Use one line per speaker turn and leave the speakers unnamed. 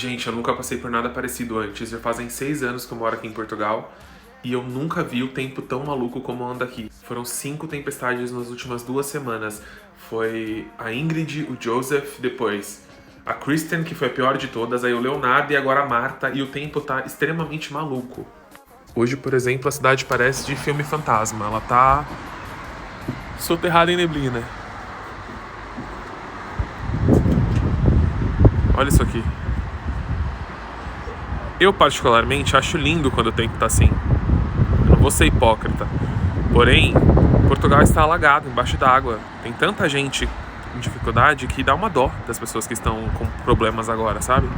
Gente, eu nunca passei por nada parecido antes. Já fazem 6 anos que eu moro aqui em Portugal e eu nunca vi o tempo tão maluco como anda aqui. Foram 5 tempestades nas últimas 2 semanas. Foi a Ingrid, o Joseph, depois a Kristen, que foi a pior de todas, aí o Leonardo e agora a Marta, e o tempo tá extremamente maluco. Hoje, por exemplo, a cidade parece de filme fantasma. Ela tá soterrada em neblina. Olha isso aqui. Eu, particularmente, acho lindo quando o tempo tá assim. Eu não vou ser hipócrita. Porém, Portugal está alagado, embaixo d'água. Tem tanta gente em dificuldade que dá uma dó das pessoas que estão com problemas agora, sabe?